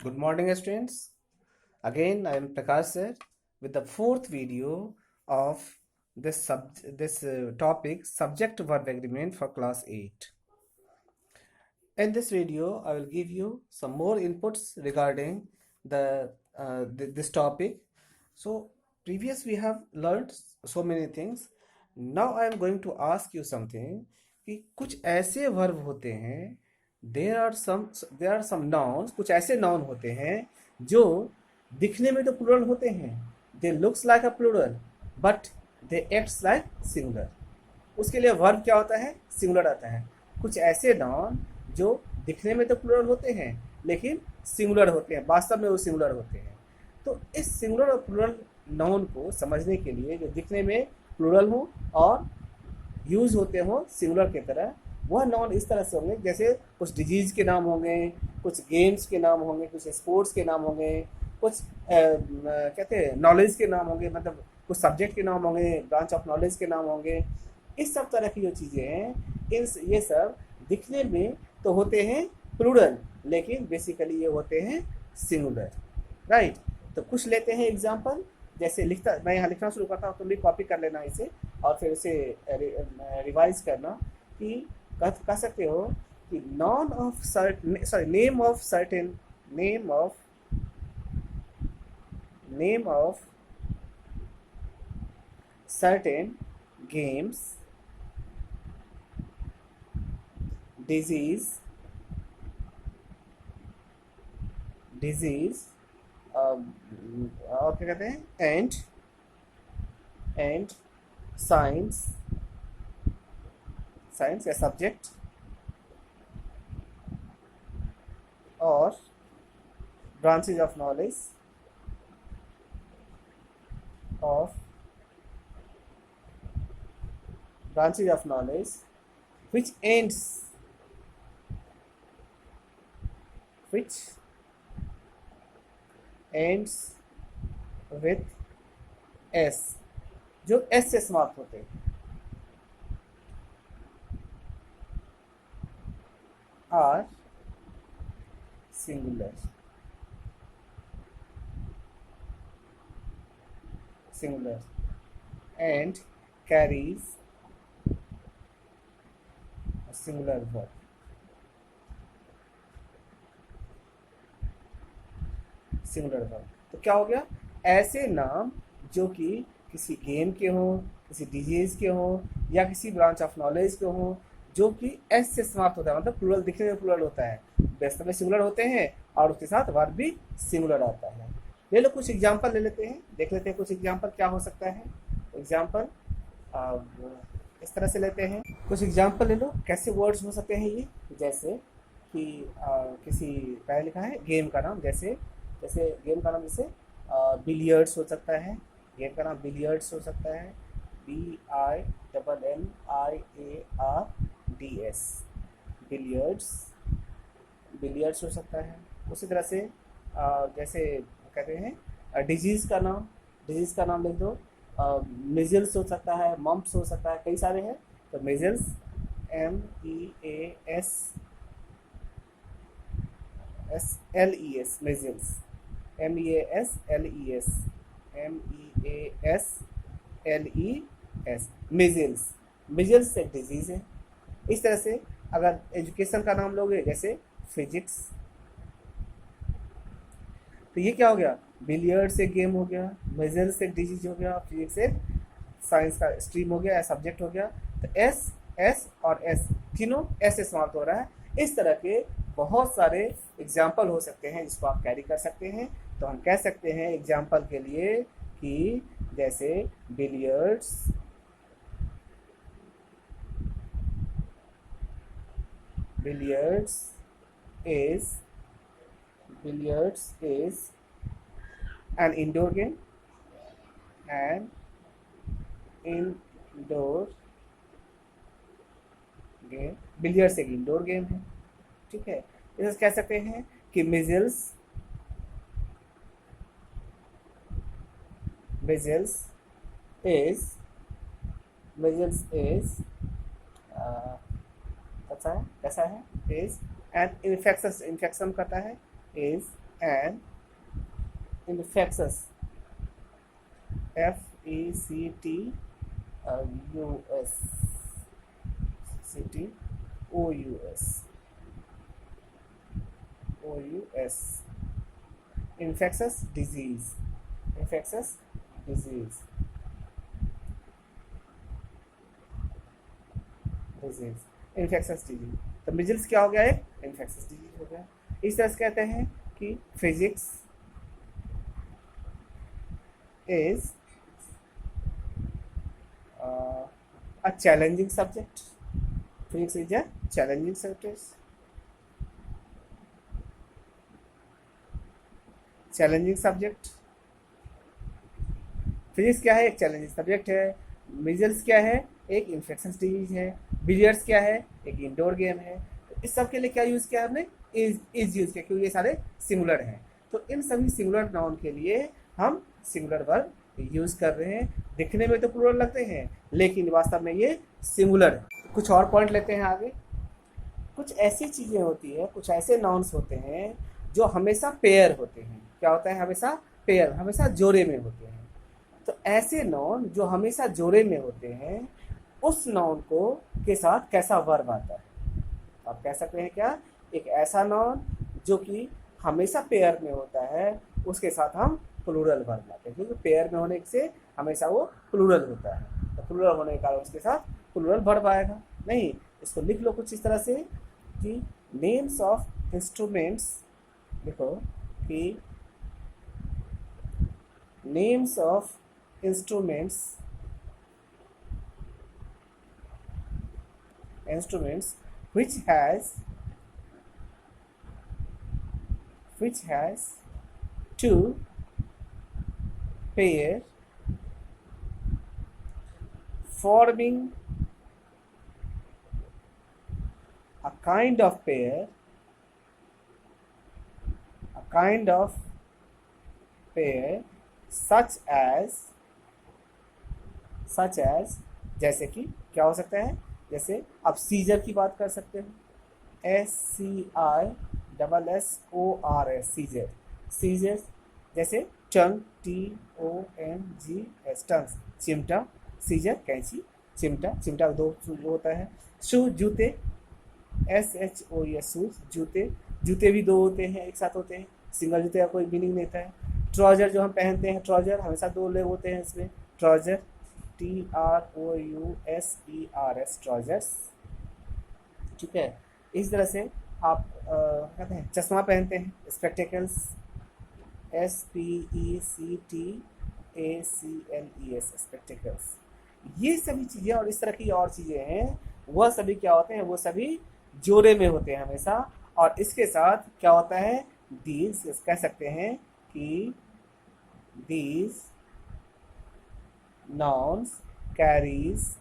Good morning, students. Again, I am Prakash sir with the fourth video of this topic, subject verb agreement for class 8. In this video, I will give you some more inputs regarding this topic. So, previous we have learned so many things. Now I am going to ask you something कि कुछ ऐसे verb होते हैं, there are some nouns, कुछ ऐसे noun होते हैं जो दिखने में तो प्लूरल होते हैं, they looks like a plural but they acts like singular. उसके लिए वर्ब क्या होता है? सिंगुलर आता है. कुछ ऐसे नाउन जो दिखने में तो प्लूरल होते हैं लेकिन सिंगुलर होते हैं, वास्तव में वो सिंगुलर होते हैं. तो इस सिंगुलर और प्लूरल नाउन को समझने के लिए, जो दिखने में प्लूरल हो और यूज होते हो सिंगुलर की तरह, वह नाउन इस तरह से होंगे जैसे कुछ डिजीज के नाम होंगे, कुछ गेम्स के नाम होंगे, कुछ स्पोर्ट्स के नाम होंगे, कुछ कहते हैं नॉलेज के नाम होंगे, मतलब कुछ सब्जेक्ट के नाम होंगे, ब्रांच ऑफ नॉलेज के नाम होंगे. इस सब तरह की जो चीज़ें हैं, ये सब दिखने में तो होते हैं प्लूरल लेकिन बेसिकली ये होते हैं सिंगुलर. राइट. तो कुछ लेते हैं एग्जांपल. जैसे मैं यहाँ लिखना शुरू करता हूँ, तुम भी कॉपी कर लेना इसे और फिर इसे रिवाइज करना. कि कह सकते हो कि name of certain games, disease, और क्या कहते हैं, एंड साइंस या सब्जेक्ट, और branches of knowledge which ends with s, जो s से समाप्त होते हैं, are singular and carries a singular verb. तो क्या हो गया? ऐसे नाम जो कि किसी गेम के हों, किसी डिजीज के हों या किसी ब्रांच ऑफ नॉलेज के हों, जो कि एस से समाप्त होता है, मतलब प्लूरल, दिखने में प्लूरल होता है, वास्तव में सिंगुलर होते हैं और उसके साथ वर्ब भी सिंगुलर आता है. ले लो कुछ एग्जांपल ले लेते हैं, देख लेते हैं कुछ एग्जांपल क्या हो सकता है. एग्जांपल इस तरह से लेते हैं. कुछ एग्जांपल ले लो कैसे वर्ड्स हो सकते हैं ये. जैसे कि किसी पहले लिखा है गेम का नाम, जैसे गेम का नाम जैसे बिलियर्ड्स हो सकता है. गेम का नाम बिलियर्ड्स हो सकता है, BILLIARDS, बिलियर्ड्स हो सकता है. उसी तरह से जैसे कहते हैं डिजीज़ का नाम लिख दो. मिजल्स हो सकता है, मम्प्स हो सकता है, कई सारे हैं. तो measles, MEASLES, measles, MEASLES, measles एक डिजीज़ है. इस तरह से अगर एजुकेशन का नाम लोगे जैसे फिजिक्स, तो ये क्या हो गया? बिलियर्ड्स एक गेम हो गया, मिजल्स एक डिजीज हो गया, फिजिक्स एक साइंस का स्ट्रीम हो गया या सब्जेक्ट हो गया. तो एस और एस तीनों एस से समाप्त हो रहा है. इस तरह के बहुत सारे एग्जाम्पल हो सकते हैं जिसको आप कैरी कर सकते हैं. तो हम कह सकते हैं एग्जाम्पल के लिए कि जैसे billiards is an indoor game, billiards एक इंडोर गेम है. ठीक है. इसे कह सकते हैं कि मिजल्स is कैसा है, इज एन इन्फेक्शन करता है, is an infectious, FECTUS, CTOUS, infectious disease, infectious disease, infectious disease. तो मिजल्स क्या हो गया है? इन्फेक्शस डिजीज हो गया। इस तरह से कहते हैं कि physics is a challenging subject, physics is a challenging subject, challenging subject. Physics क्या है? एक चैलेंजिंग सब्जेक्ट है। मिजल्स क्या है? एक इन्फेक्शस डिजीज है। बिलियर्ड्स क्या है? एक इंडोर गेम है। तो इस सब के लिए क्या यूज़ किया हमने? इज यूज़ किया, क्योंकि ये सारे सिंगुलर हैं। तो इन सभी सिंगुलर नाउन के लिए हम सिंगुलर वर्ब यूज़ कर रहे हैं। दिखने में तो प्लूरल लगते हैं, लेकिन वास्तव में ये सिंगुलर है। कुछ और पॉइंट लेते हैं आगे। कुछ ऐसी चीज़ें होती है, कुछ ऐसे नाउन्स होते हैं जो हमेशा पेयर होते हैं। क्या होता है? हमेशा पेयर, हमेशा जोड़े में होते हैं। तो ऐसे नाउन जो हमेशा जोड़े में होते हैं, उस नाउन को के साथ कैसा वर्ब आता है? आप कह सकते हैं क्या? एक ऐसा नाउन जो कि हमेशा पेयर में होता है, उसके साथ हम प्लूरल वर्ब लाते हैं, क्योंकि पेयर में होने से हमेशा वो प्लूरल होता है। तो प्लूरल होने के कारण उसके साथ प्लूरल वर्ब आएगा। नहीं, इसको लिख लो कुछ इस तरह से कि नेम्स ऑफ इंस्ट्रूमेंट्स, देखो कि names of instruments which has two pair forming a kind of pair, such as जैसे कि क्या हो सकता है? जैसे आप सीजर की बात कर सकते हो, SCISSORS, सीजर। सीजर जैसे टंग, TONGS, टंग, चिमटा। सीजर कैंची, चिमटा, चिमटा दो होता है। शूज, जूते, SHOES, शूज, जूते। जूते भी दो होते हैं, एक साथ होते हैं, सिंगल जूते का कोई मीनिंग नहीं था। ट्राउजर जो हम पहनते हैं, ट्राउजर हमेशा दो लोग होते हैं इसमें, ट्राउजर, TROUSERS, ट्राउजर्स। ठीक है। इस तरह से आप कहते हैं चश्मा पहनते हैं, स्पेक्टेकल्स, SPECTACLES, स्पेक्टेकल्स। ये सभी चीज़ें और इस तरह की और चीज़ें हैं, वह सभी क्या होते हैं? वो सभी जोड़े में होते हैं हमेशा। और इसके साथ क्या होता है? दीज, कह सकते हैं कि these nouns carries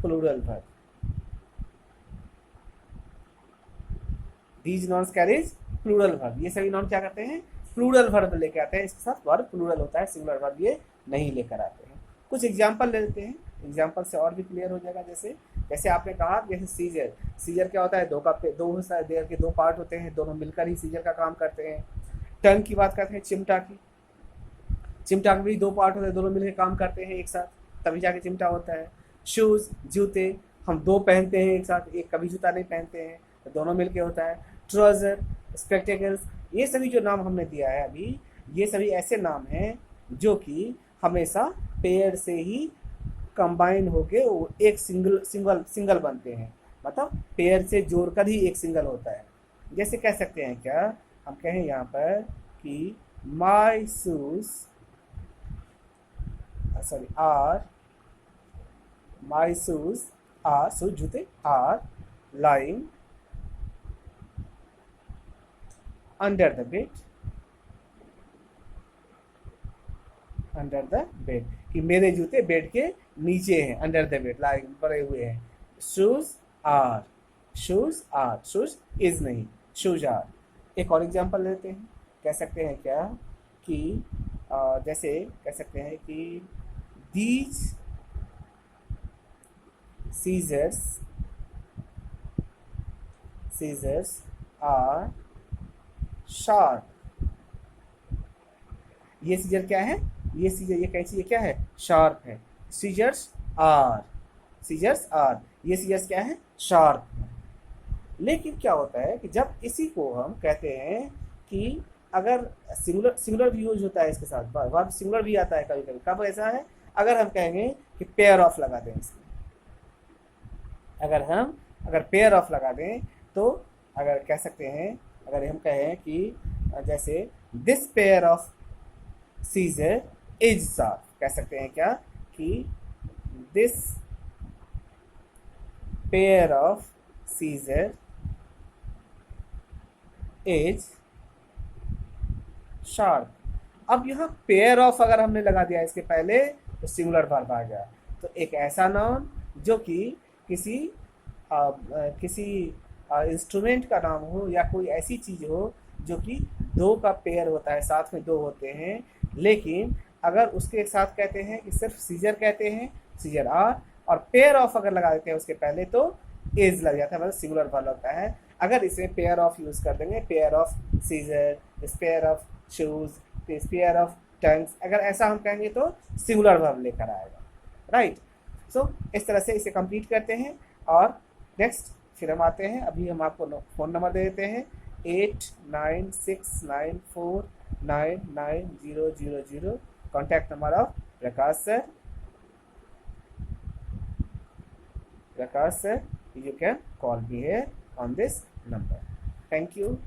plural verb. These nouns carries plural verb. ये सभी नाउन क्या करते हैं? प्लूरल वर्ब लेकर आते हैं, इसके साथ वर्ब प्लूरल होता है, सिंगुलर वर्ब ये नहीं लेकर आते हैं। कुछ एग्जाम्पल ले लेते हैं, एग्जाम्पल से और भी क्लियर हो जाएगा। जैसे आपने कहा, जैसे सीजर। सीजर क्या होता है? दो हिस्सा, देयर के दो पार्ट होते हैं, दोनों मिलकर ही सीजर का काम करते हैं। टंग की बात करते हैं, चिमटा की। चिमटा के भी दो पार्ट होते हैं, दोनों मिलकर काम करते हैं एक साथ, तभी जाके चिमटा होता है। शूज़, जूते, हम दो पहनते हैं एक साथ, एक कभी जूता नहीं पहनते हैं, तो दोनों मिलके होता है। ट्राउजर, स्पेक्टेकल्स, ये सभी जो नाम हमने दिया है अभी, ये सभी ऐसे नाम हैं जो कि हमेशा पेयर से ही कंबाइन होके एक सिंगल बनते हैं, मतलब पेयर से जोड़कर ही एक सिंगल होता है। जैसे कह सकते हैं क्या? हम कहें यहाँ पर कि माई शूज शूज जूते are lying under the bed, कि मेरे जूते बेड के नीचे हैं, अंडर द बेड, लाइंग, पड़े हुए हैं। शूज आर, शूज इज नहीं, शूज आर। एक और एग्जांपल लेते हैं, कह सकते हैं क्या कि जैसे कह सकते हैं कि दीज सीजर्स आर शार्प। ये सीजर क्या है, ये सीजर, ये कैंची, ये क्या है, शार्प है। सीजर्स आर, सीजर्स आर, ये सीजर्स क्या है, शार्प है। लेकिन क्या होता है कि जब इसी को हम कहते हैं कि अगर सिंगुलर, सिंगुलर भी यूज होता है इसके साथ, वर्ब सिंगुलर भी आता है कभी कभी। कब ऐसा है, अगर हम कहेंगे कि पेयर ऑफ लगा दें इसमें, अगर पेयर ऑफ लगा दें तो अगर कह सकते हैं, अगर हम कहें कि जैसे this pair of scissor is sharp, कह सकते हैं क्या कि this pair of scissor is sharp. अब यहाँ पेयर ऑफ अगर हमने लगा दिया इसके पहले तो सिंगुलर वर्ब आ गया। तो एक ऐसा नाउन जो कि किसी किसी इंस्ट्रूमेंट का नाम हो या कोई ऐसी चीज हो जो कि दो का पेयर होता है, साथ में दो होते हैं, लेकिन अगर उसके साथ कहते हैं कि सिर्फ सीजर कहते हैं, सीजर आर, और पेयर ऑफ अगर लगा देते हैं उसके पहले तो इज लग जाता है, मतलब सिंगुलर वर्ब लगता है। अगर इसमें पेयर ऑफ यूज कर देंगे, pair of scissor, pair of shoes, pair of tongs, अगर ऐसा हम कहेंगे तो सिंगुलर वर्ब लेकर आएगा, राइट। सो इस तरह से इसे कंप्लीट करते हैं और नेक्स्ट फिर हम आते हैं। अभी हम आपको फ़ोन नंबर दे देते हैं 8969499000, contact number of Prakash sir. Prakash sir, you can call me here on this number. Thank you.